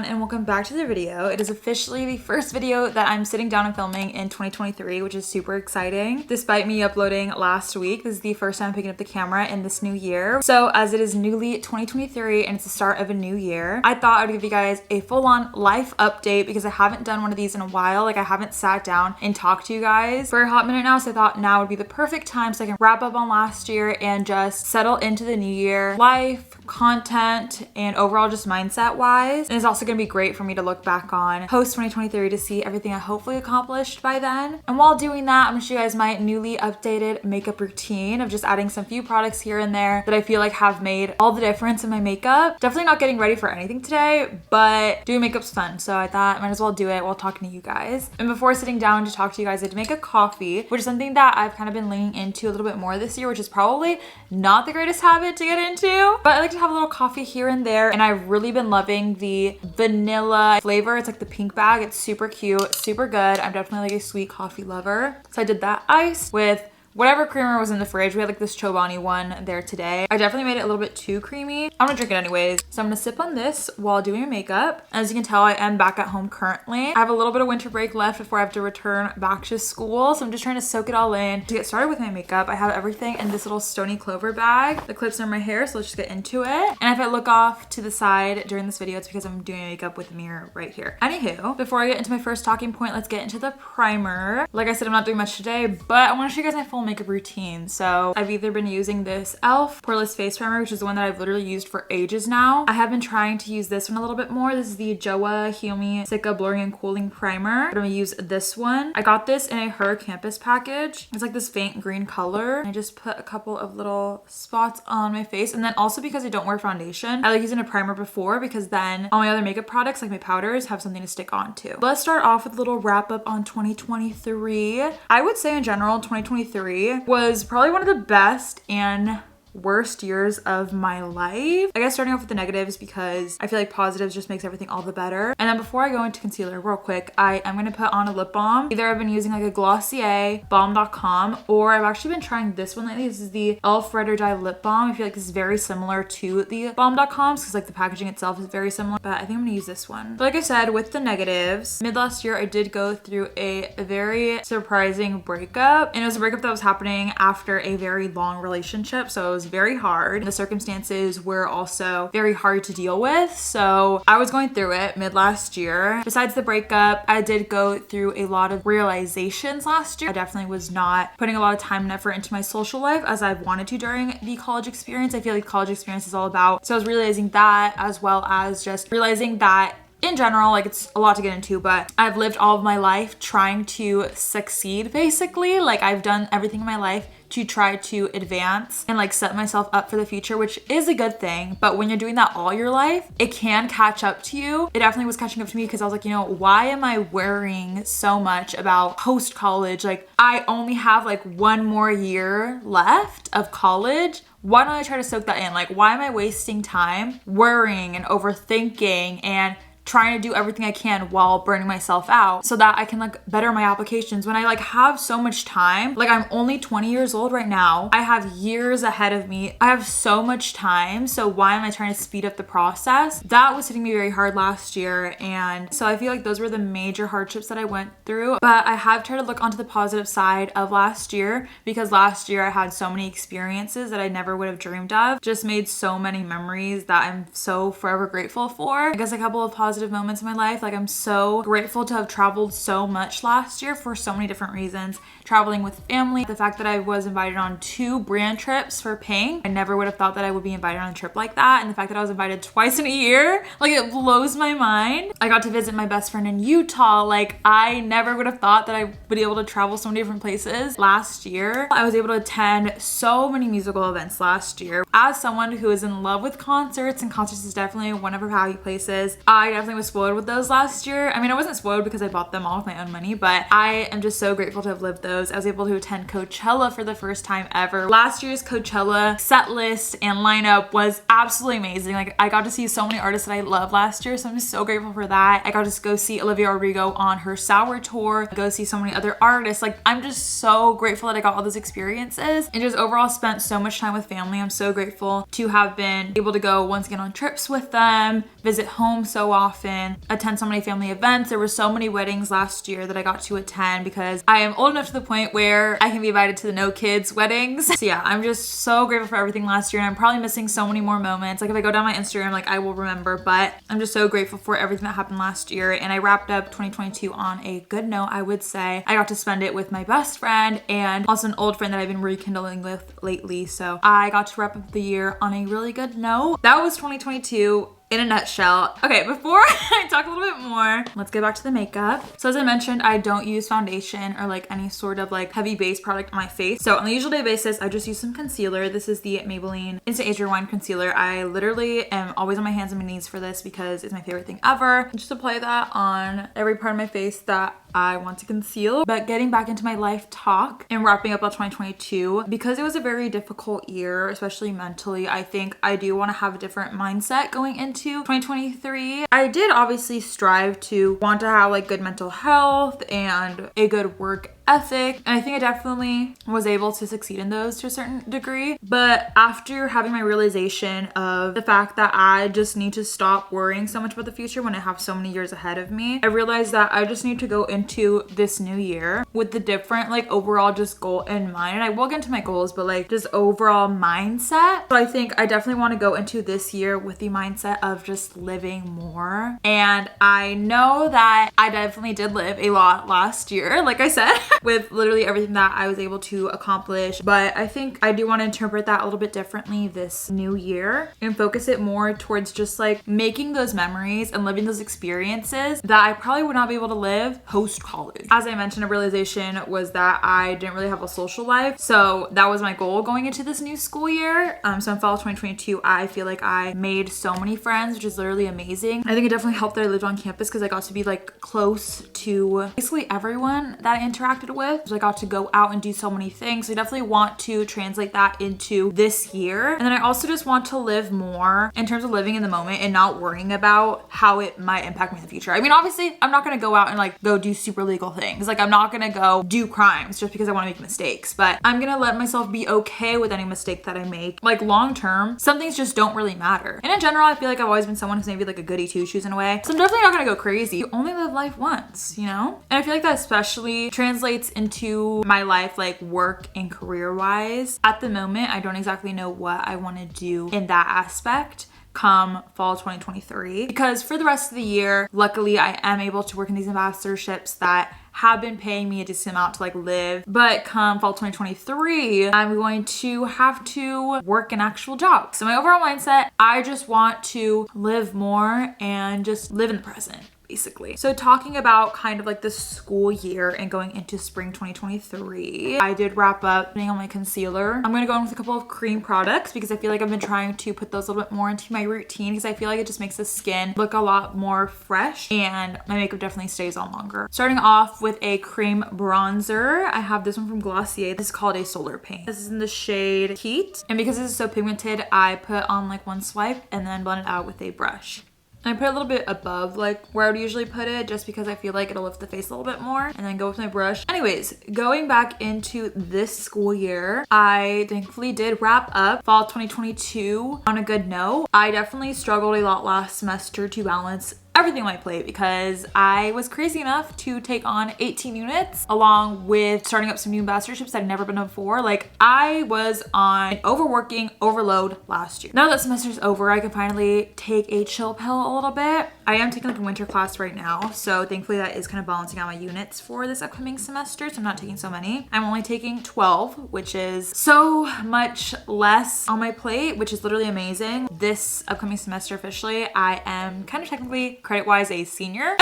everyone, and welcome back to the video. It is officially the first video that I'm sitting down and filming in 2023, which is super exciting. Despite me uploading last week, this is the first time I'm picking up the camera in this new year. So as it is newly 2023 and it's the start of a new year, I thought I would give you guys a full-on life update because I haven't done one of these in a while. Like I haven't sat down and talked to you guys for a hot minute now, so I thought now would be the perfect time so I can wrap up on last year and just settle into the new year. Life, content, and overall just mindset wise. And it's also going to be great for me to look back on post 2023 to see everything I hopefully accomplished by then. And while doing that, I'm going to show you guys my newly updated makeup routine of just adding some few products here and there that I feel like have made all the difference in my makeup. Definitely not getting ready for anything today, but doing makeup's fun. So I thought I might as well do it while talking to you guys. And before sitting down to talk to you guys, I had to make a coffee, which is something that I've kind of been leaning into a little bit more this year, which is probably not the greatest habit to get into, but I like to have a little coffee here and there. And I've really been loving the vanilla flavor. It's like the pink bag. It's super cute, super good. I'm definitely like a sweet coffee lover. So I did that iced with whatever creamer was in the fridge. We had like this Chobani one there today. I definitely made it a little bit too creamy. I'm gonna drink it anyways. So I'm gonna sip on this while doing my makeup. As you can tell, I am back at home currently. I have a little bit of winter break left before I have to return back to school. So I'm just trying to soak it all in to get started with my makeup. I have everything in this little Stony Clover bag. The clips are in my hair, so let's just get into it. And if I look off to the side during this video, it's because I'm doing makeup with the mirror right here. Anywho, before I get into my first talking point, let's get into the primer. Like I said, I'm not doing much today, but I wanna show you guys my full makeup routine. So I've either been using this e.l.f. poreless face primer, which is the one that I've literally used for ages now. I have been trying to use this one a little bit more. This is the Joa Hiomi Sika Blurring and Cooling Primer, but I'm gonna use this one. I got this in a Her Campus package. It's like this faint green color. I just put a couple of little spots on my face, and then also because I don't wear foundation, I like using a primer before because then all my other makeup products like my powders have something to stick on to. Let's start off with a little wrap up on 2023. I would say in general 2023 was probably one of the best and worst years of my life. I guess starting off with the negatives because I feel like positives just makes everything all the better. And then before I go into concealer real quick, I am going to put on a lip balm. Either I've been using like a Glossier balm.com, or I've actually been trying this one lately. This is the e.l.f. Red or Die lip balm. I feel like this is very similar to the balm.com's because like the packaging itself is very similar, but I think I'm gonna use this one. But like I said, with the negatives, mid last year I did go through a very surprising breakup, and it was a breakup that was happening after a very long relationship, so it was very hard. The circumstances were also very hard to deal with, so I was going through it mid last year. Besides the breakup, I did go through a lot of realizations last year. I definitely was not putting a lot of time and effort into my social life as I've wanted to during the college experience. I feel like college experience is all about. So I was realizing that, as well as just realizing that in general, like it's a lot to get into, but I've lived all of my life trying to succeed basically. Like I've done everything in my life to try to advance and like set myself up for the future, which is a good thing. But when you're doing that all your life, it can catch up to you. It definitely was catching up to me because I was like, you know, why am I worrying so much about post college? Like I only have like one more year left of college. Why don't I try to soak that in? Like, why am I wasting time worrying and overthinking and trying to do everything I can while burning myself out so that I can like better my applications when I like have so much time? Like I'm only 20 years old right now. I have years ahead of me. I have so much time. So why am I trying to speed up the process? That was hitting me very hard last year. And so I feel like those were the major hardships that I went through. But I have tried to look onto the positive side of last year because last year I had so many experiences that I never would have dreamed of. Just made so many memories that I'm so forever grateful for. I guess a couple of positive moments in my life. Like I'm so grateful to have traveled so much last year for so many different reasons. Traveling with family, the fact that I was invited on 2 brand trips for paying. I never would have thought that I would be invited on a trip like that. And the fact that I was invited twice in a year, like it blows my mind. I got to visit my best friend in Utah. Like I never would have thought that I would be able to travel so many different places last year. I was able to attend so many musical events last year. As someone who is in love with concerts, and concerts is definitely one of her value places, I definitely was spoiled with those last year. I mean, I wasn't spoiled because I bought them all with my own money, but I am just so grateful to have lived those. I was able to attend Coachella for the first time ever. Last year's Coachella set list and lineup was absolutely amazing. Like I got to see so many artists that I love last year, so I'm just so grateful for that. I got to go see Olivia Rodrigo on her Sour tour, go see so many other artists. Like I'm just so grateful that I got all those experiences and just overall spent so much time with family. I'm so grateful to have been able to go once again on trips with them, visit home so often, often attend so many family events. There were so many weddings last year that I got to attend because I am old enough to the point where I can be invited to the no kids weddings. So yeah, I'm just so grateful for everything last year, and I'm probably missing so many more moments. Like if I go down my Instagram, like I will remember, but I'm just so grateful for everything that happened last year. And I wrapped up 2022 on a good note, I would say. I got to spend it with my best friend and also an old friend that I've been rekindling with lately. So I got to wrap up the year on a really good note. That was 2022 in a nutshell. Okay, before I talk a little bit more, let's get back to the makeup. So as I mentioned, I don't use foundation or like any sort of like heavy base product on my face. So on the usual day basis, I just use some concealer. This is the Maybelline Instant Age Rewind Concealer. I literally am always on my hands and my knees for this because it's my favorite thing ever. Just apply that on every part of my face that I want to conceal. But getting back into my life talk and wrapping up on 2022, because it was a very difficult year, especially mentally, I think I do want to have a different mindset going into 2023. I did obviously strive to want to have like good mental health and a good work ethic, and I think I definitely was able to succeed in those to a certain degree. But after having my realization of the fact that I just need to stop worrying so much about the future when I have so many years ahead of me, I realized that I just need to go into this new year with the different like overall just goal in mind. And I will get into my goals, but like just overall mindset. So I think I definitely want to go into this year with the mindset of just living more. And I know that I definitely did live a lot last year, like I said, with literally everything that I was able to accomplish. But I think I do want to interpret that a little bit differently this new year and focus it more towards just like making those memories and living those experiences that I probably would not be able to live post college. As I mentioned, a realization was that I didn't really have a social life. So that was my goal going into this new school year. So in fall of 2022, I feel like I made so many friends, which is literally amazing. I think it definitely helped that I lived on campus because I got to be like close to basically everyone that I interacted with. So I got to go out and do so many things. So I definitely want to translate that into this year. And then I also just want to live more in terms of living in the moment and not worrying about how it might impact me in the future. I mean, obviously I'm not going to go out and like go do super legal things. Like I'm not going to go do crimes just because I want to make mistakes, but I'm going to let myself be okay with any mistake that I make. Like long term, some things just don't really matter. And in general, I feel like I've always been someone who's maybe like a goody two shoes in a way. So I'm definitely not going to go crazy. You only live life once, you know? And I feel like that especially translates into my life, like work and career wise. At the moment, I don't exactly know what I want to do in that aspect come fall 2023, because for the rest of the year, luckily I am able to work in these ambassadorships that have been paying me a decent amount to like live. But come fall 2023, I'm going to have to work an actual job. So my overall mindset, I just want to live more and just live in the present, basically. So talking about kind of like the school year and going into spring 2023, I did wrap up putting on my concealer. I'm going to go in with a couple of cream products because I feel like I've been trying to put those a little bit more into my routine because I feel like it just makes the skin look a lot more fresh and my makeup definitely stays on longer. Starting off with a cream bronzer, I have this one from Glossier. This is called a Solar Paint. This is in the shade Chit, and because this is so pigmented, I put on like one swipe and then blend it out with a brush. I put a little bit above like where I would usually put it just because I feel like it'll lift the face a little bit more, and then go with my brush. Anyways, going back into this school year, I thankfully did wrap up fall 2022 on a good note. I definitely struggled a lot last semester to balance everything on my plate because I was crazy enough to take on 18 units along with starting up some new ambassadorships that I'd never been on before. Like I was on an overworking overload last year. Now that semester's over, I can finally take a chill pill a little bit. I am taking like a winter class right now, so thankfully that is kind of balancing out my units for this upcoming semester, so I'm not taking so many. I'm only taking 12, which is so much less on my plate, which is literally amazing. This upcoming semester officially, I am kind of technically credit-wise a senior,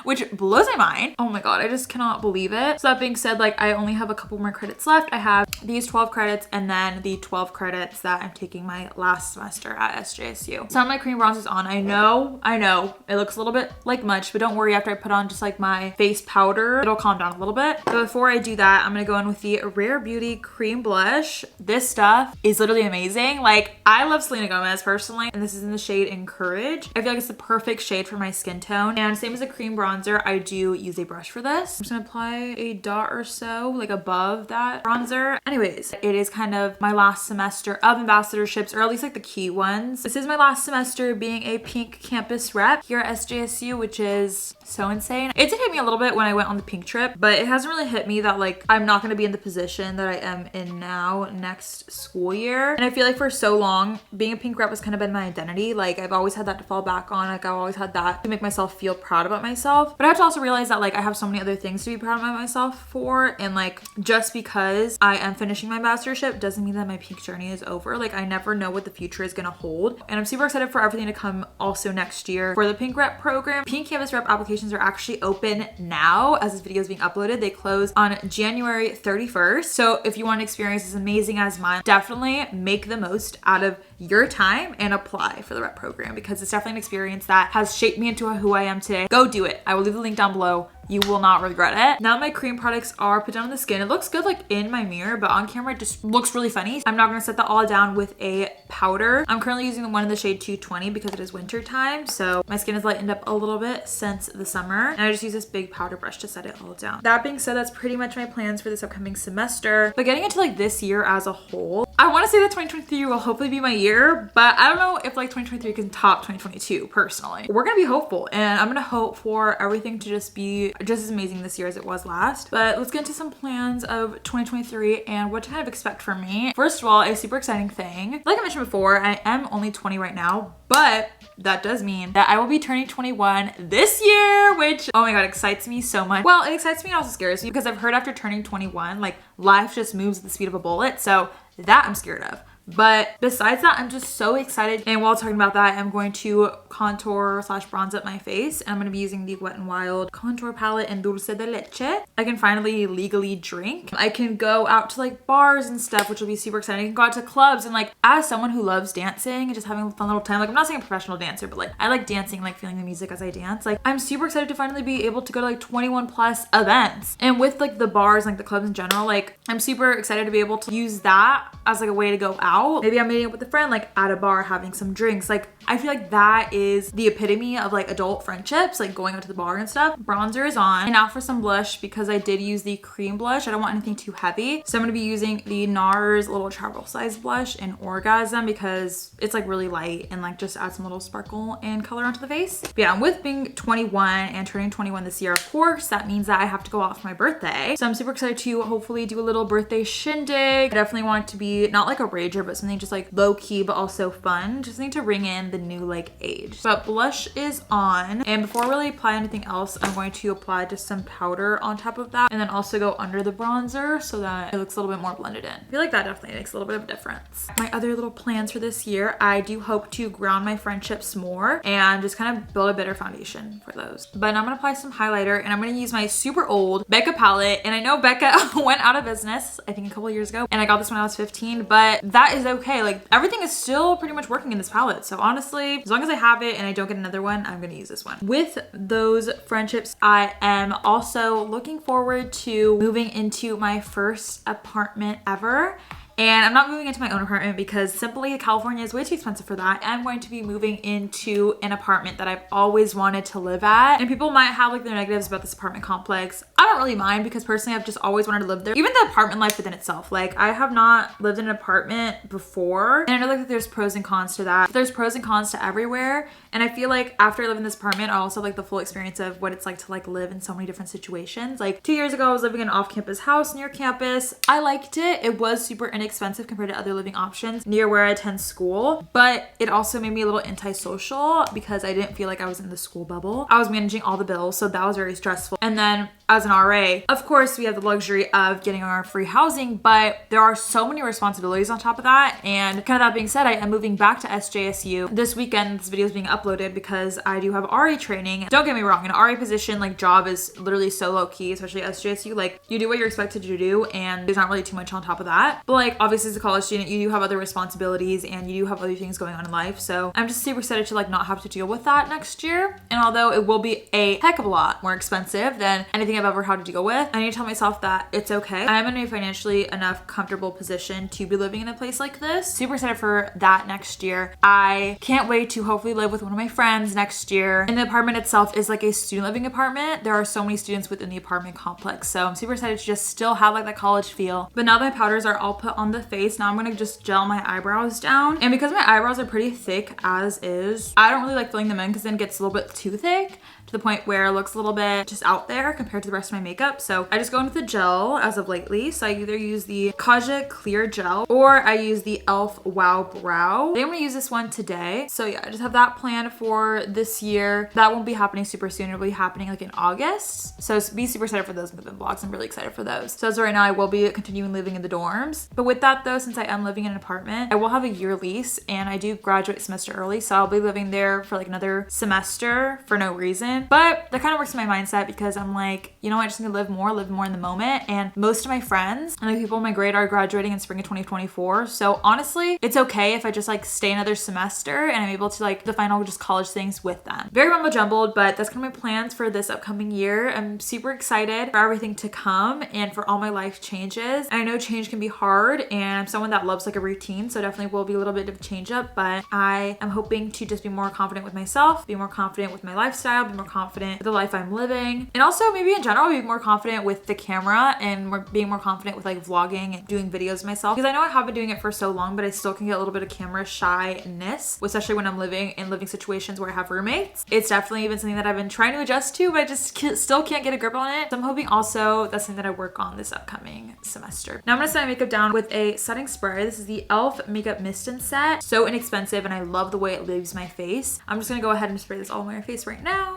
which blows my mind. Oh my god, I just cannot believe it. So that being said, like I only have a couple more credits left. I have these 12 credits and then the 12 credits that I'm taking my last semester at SJSU. So my cream bronzer's on. I know, it looks a little bit like much, but don't worry, after I put on just like my face powder, it'll calm down a little bit. But before I do that, I'm gonna go in with the Rare Beauty cream blush. This stuff is literally amazing. Like I love Selena Gomez personally, and this is in the shade Encourage. I feel like it's the perfect shade for my my skin tone. And same as a cream bronzer, I do use a brush for this. I'm just gonna apply a dot or so like above that bronzer. Anyways, it is kind of my last semester of ambassadorships, or at least like the key ones. This is my last semester being a pink campus rep here at SJSU, which is so insane. It did hit me a little bit when I went on the pink trip, but it hasn't really hit me that like I'm not gonna be in the position that I am in now next school year. And I feel like for so long, being a pink rep has kind of been my identity. Like I've always had that to fall back on. Like I've always had that to make myself feel proud about myself. But I have to also realize that like I have so many other things to be proud of myself for. And like just because I am finishing my ambassadorship doesn't mean that my pink journey is over. Like I never know what the future is gonna hold. And I'm super excited for everything to come also next year for the pink rep program. Pink campus rep applications are actually open now as this video is being uploaded. They close on January 31st. So if you want an experience as amazing as mine, definitely make the most out of your time and apply for the rep program, because it's definitely an experience that has shaped me into who I am today. Go do it. I will leave the link down below. You will not regret it. Now my cream products are put down on the skin. It looks good like in my mirror, but on camera it just looks really funny. I'm not gonna set that all down with a powder. I'm currently using the one in the shade 220 because it is winter time. So my skin has lightened up a little bit since the summer. And I just use this big powder brush to set it all down. That being said, that's pretty much my plans for this upcoming semester. But getting into like this year as a whole, I wanna say that 2023 will hopefully be my year, but I don't know if like 2023 can top 2022 personally. We're gonna be hopeful, and I'm gonna hope for everything to just be just as amazing this year as it was last. But let's get into some plans of 2023 and what to kind of expect from me. First of all, a super exciting thing. Like I mentioned before, I am only 20 right now, but that does mean that I will be turning 21 this year, which, oh my God, excites me so much. Well, it excites me and also scares me because I've heard after turning 21, like life just moves at the speed of a bullet. So that I'm scared of. But besides that, I'm just so excited. And while talking about that, I'm going to contour / bronze up my face. And I'm going to be using the Wet n Wild contour palette in Dulce de Leche. I can finally legally drink. I can go out to like bars and stuff, which will be super exciting. I can go out to clubs, and like as someone who loves dancing and just having a fun little time, like I'm not saying a professional dancer, but like I like dancing, like feeling the music as I dance. Like I'm super excited to finally be able to go to like 21 plus events. And with like the bars, like the clubs in general, like I'm super excited to be able to use that as like a way to go out. Maybe I'm meeting up with a friend like at a bar having some drinks. Like I feel like that is the epitome of like adult friendships, like going out to the bar and stuff. Bronzer is on. And now for some blush, because I did use the cream blush. I don't want anything too heavy. So I'm gonna be using the NARS little travel size blush in Orgasm because it's like really light and like just add some little sparkle and color onto the face. But yeah, with being 21 and turning 21 this year, of course, that means that I have to go out for my birthday. So I'm super excited to hopefully do a little birthday shindig. I definitely want it to be not like a rager, but something just like low key, but also fun. Just need to ring in the new like age. But blush is on. And before I really apply anything else, I'm going to apply just some powder on top of that and then also go under the bronzer so that it looks a little bit more blended in. I feel like that definitely makes a little bit of a difference. My other little plans for this year, I do hope to ground my friendships more and just kind of build a better foundation for those. But I'm gonna apply some highlighter and I'm gonna use my super old Becca palette. And I know Becca went out of business, I think a couple years ago, and I got this when I was 15, but that is okay. Like everything is still pretty much working in this palette. So honestly, as long as I have it and I don't get another one, I'm gonna use this one. With those friendships, I am also looking forward to moving into my first apartment ever. And I'm not moving into my own apartment because simply California is way too expensive for that. I'm going to be moving into an apartment that I've always wanted to live at. And people might have like their negatives about this apartment complex. I don't really mind because personally I've just always wanted to live there. Even the apartment life within itself. Like I have not lived in an apartment before. And I know like there's pros and cons to that. There's pros and cons to everywhere. And I feel like after I live in this apartment, I also have like the full experience of what it's like to like live in so many different situations. Like 2 years ago, I was living in an off-campus house near campus. I liked it. It was super inexpensive compared to other living options near where I attend school, but it also made me a little antisocial because I didn't feel like I was in the school bubble. I was managing all the bills, so that was very stressful. And then as an RA, of course, we have the luxury of getting our free housing, but there are so many responsibilities on top of that. And kind of that being said, I am moving back to SJSU this weekend. This video is being uploaded because I do have RA training. Don't get me wrong, an RA position, like job is literally so low key, especially SJSU. Like you do what you're expected to do and there's not really too much on top of that. But like obviously as a college student, you do have other responsibilities and you do have other things going on in life. So I'm just super excited to like not have to deal with that next year. And although it will be a heck of a lot more expensive than anything something I've ever had to deal with. I need to tell myself that it's okay. I am in a financially enough comfortable position to be living in a place like this. Super excited for that next year. I can't wait to hopefully live with one of my friends next year. And the apartment itself is like a student living apartment. There are so many students within the apartment complex. So I'm super excited to just still have like that college feel. But now that my powders are all put on the face, now I'm gonna just gel my eyebrows down. And because my eyebrows are pretty thick as is, I don't really like filling them in because then it gets a little bit too thick to the point where it looks a little bit just out there compared to the rest of my makeup. So I just go in with the gel as of lately. So I either use the Kaja Clear Gel or I use the e.l.f. Wow Brow. I think I'm gonna use this one today. So yeah, I just have that planned for this year. That won't be happening super soon. It'll be happening like in August. So be super excited for those move-in vlogs. I'm really excited for those. So as of right now, I will be continuing living in the dorms. But with that though, since I am living in an apartment, I will have a year lease and I do graduate semester early. So I'll be living there for like another semester for no reason. But that kind of works in my mindset because I'm like, you know, I just need to live more in the moment. And most of my friends and the people in my grade are graduating in spring of 2024. So honestly, it's okay if I just like stay another semester and I'm able to like the final just college things with them. Very mumbo jumbled, but that's kind of my plans for this upcoming year. I'm super excited for everything to come and for all my life changes. And I know change can be hard and I'm someone that loves like a routine. So definitely will be a little bit of change up, but I am hoping to just be more confident with myself, be more confident with my lifestyle, be more confident with the life I'm living. And also maybe in general, be more confident with the camera and being more confident with like vlogging and doing videos myself. Because I know I have been doing it for so long, but I still can get a little bit of camera shyness, especially when I'm living in living situations where I have roommates. It's definitely been something that I've been trying to adjust to, but I just still can't get a grip on it. So I'm hoping also that's something that I work on this upcoming semester. Now I'm gonna set my makeup down with a setting spray. This is the e.l.f. Makeup Mist and Set. So inexpensive and I love the way it leaves my face. I'm just gonna go ahead and spray this all over my face right now.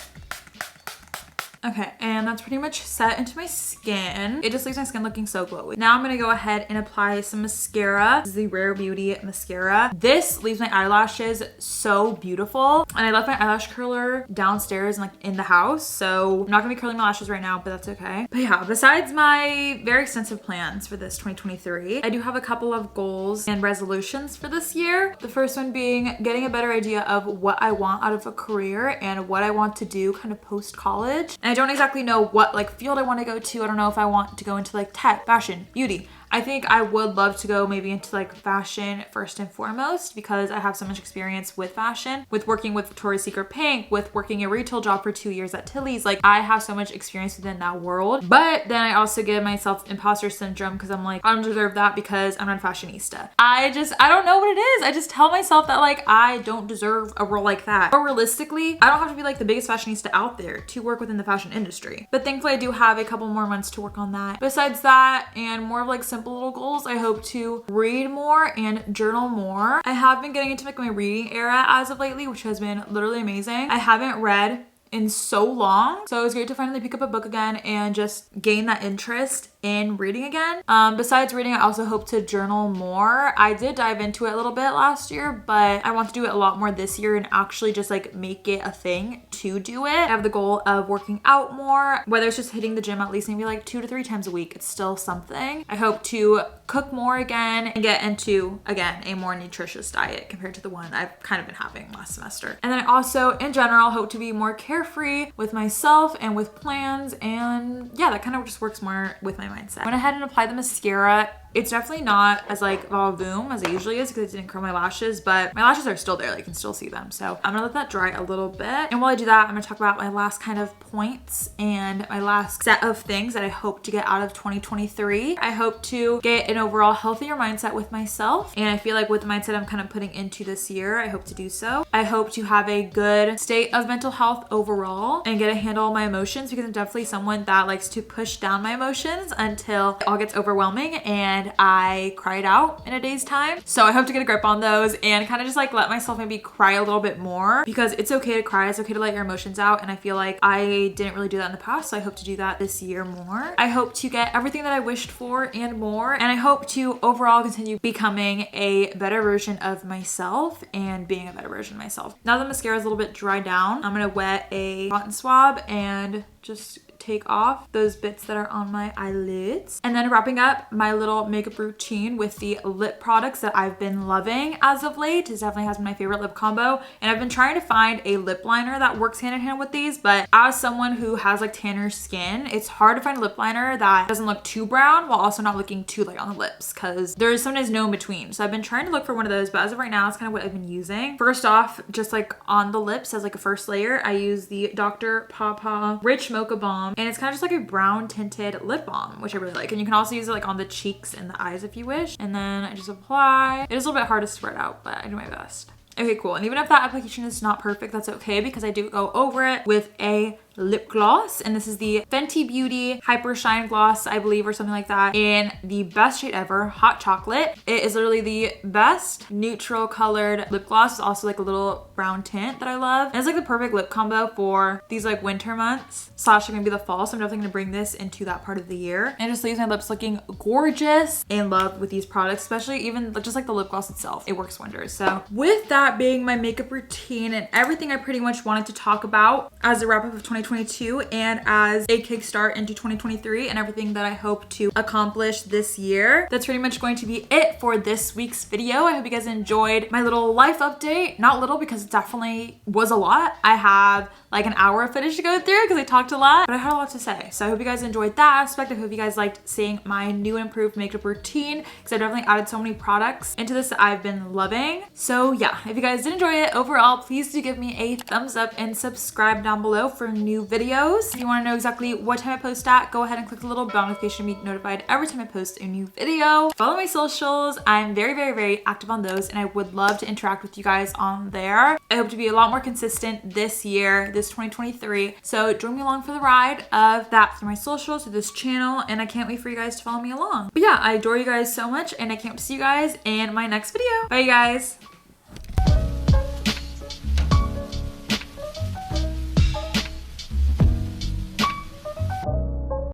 Okay, and that's pretty much set into my skin. It just leaves my skin looking so glowy. Now I'm gonna go ahead and apply some mascara. This is the Rare Beauty mascara. This leaves my eyelashes so beautiful. And I left my eyelash curler downstairs and like in the house. So I'm not gonna be curling my lashes right now, but that's okay. But yeah, besides my very extensive plans for this 2023, I do have a couple of goals and resolutions for this year. The first one being getting a better idea of what I want out of a career and what I want to do kind of post-college. I don't exactly know what like field I want to go to. I don't know if I want to go into like tech, fashion, beauty. I think I would love to go maybe into like fashion first and foremost because I have so much experience with fashion, with working with Victoria's Secret Pink, with working a retail job for 2 years at Tilly's. Like I have so much experience within that world. But then I also give myself imposter syndrome because I'm like, I don't deserve that because I'm not a fashionista. I don't know what it is. I just tell myself that like I don't deserve a role like that. Or realistically, I don't have to be like the biggest fashionista out there to work within the fashion industry. But thankfully I do have a couple more months to work on that. Besides that and more of like simple little goals, I hope to read more and journal more. I have been getting into like my reading era as of lately, which has been literally amazing. I haven't read in so long, so it was great to finally pick up a book again and just gain that interest in reading again. Besides reading, I also hope to journal more. I did dive into it a little bit last year, but I want to do it a lot more this year and actually just like make it a thing to do it. I have the goal of working out more, whether it's just hitting the gym at least maybe like 2 to 3 times a week. It's still something. I hope to cook more again and get into, again, a more nutritious diet compared to the one I've kind of been having last semester. And then I also, in general, hope to be more carefree with myself and with plans. And yeah, that kind of just works more with my mindset. I went ahead and applied the mascara. It's definitely not as like volume as it usually is because I didn't curl my lashes, but my lashes are still there. Like, you can still see them. So I'm gonna let that dry a little bit. And while I do that, I'm gonna talk about my last kind of points and my last set of things that I hope to get out of 2023. I hope to get an overall healthier mindset with myself. And I feel like with the mindset I'm kind of putting into this year, I hope to do so. I hope to have a good state of mental health overall and get a handle on my emotions because I'm definitely someone that likes to push down my emotions until it all gets overwhelming and I cried out in a day's time. So I hope to get a grip on those and kind of just like let myself maybe cry a little bit more because it's okay to cry. It's okay to let your emotions out. And I feel like I didn't really do that in the past. So I hope to do that this year more. I hope to get everything that I wished for and more. And I hope to overall continue becoming a better version of myself and being a better version of myself. Now the mascara is a little bit dried down, I'm gonna wet a cotton swab and just take off those bits that are on my eyelids. And then wrapping up my little makeup routine with the lip products that I've been loving as of late. This definitely has been my favorite lip combo. And I've been trying to find a lip liner that works hand in hand with these, but as someone who has like tanner skin, it's hard to find a lip liner that doesn't look too brown while also not looking too light on the lips, because there's sometimes no in between. So I've been trying to look for one of those, but as of right now, it's kind of what I've been using. First off, just like on the lips as like a first layer, I use the Dr. Pawpaw Rich Mocha Balm, and it's kind of just like a brown tinted lip balm, which I really like. And you can also use it like on the cheeks and the eyes if you wish. And then I just apply. It is a little bit hard to spread out, but I do my best. Okay, cool. And even if that application is not perfect, that's okay, because I do go over it with a lip gloss, and this is the Fenty Beauty Hyper Shine Gloss, I believe, or something like that, in the best shade ever, Hot Chocolate. It is literally the best neutral colored lip gloss. It's also like a little brown tint that I love, and it's like the perfect lip combo for these like winter months slash maybe the fall. So I'm definitely gonna bring this into that part of the year, and it just leaves my lips looking gorgeous. In love with these products, especially even just like the lip gloss itself, it works wonders. So with that being my makeup routine and everything I pretty much wanted to talk about as a wrap up of 2022 and as a kickstart into 2023 and everything that I hope to accomplish this year, that's pretty much going to be it for this week's video. I hope you guys enjoyed my little life update. Not little, because it definitely was a lot. I have like an hour of footage to go through because I talked a lot, but I had a lot to say. So I hope you guys enjoyed that aspect. I hope you guys liked seeing my new and improved makeup routine, because I definitely added so many products into this that I've been loving. So yeah, if you guys did enjoy it overall, please do give me a thumbs up and subscribe down below for new videos. If you want to know exactly what time I post at, go ahead and click the little bell notification to be notified every time I post a new video. Follow my socials. I'm very, very, very active on those, and I would love to interact with you guys on there. I hope to be a lot more consistent this year, this 2023. So join me along for the ride of that through my socials, through this channel, and I can't wait for you guys to follow me along. But yeah, I adore you guys so much, and I can't wait to see you guys in my next video. Bye, you guys.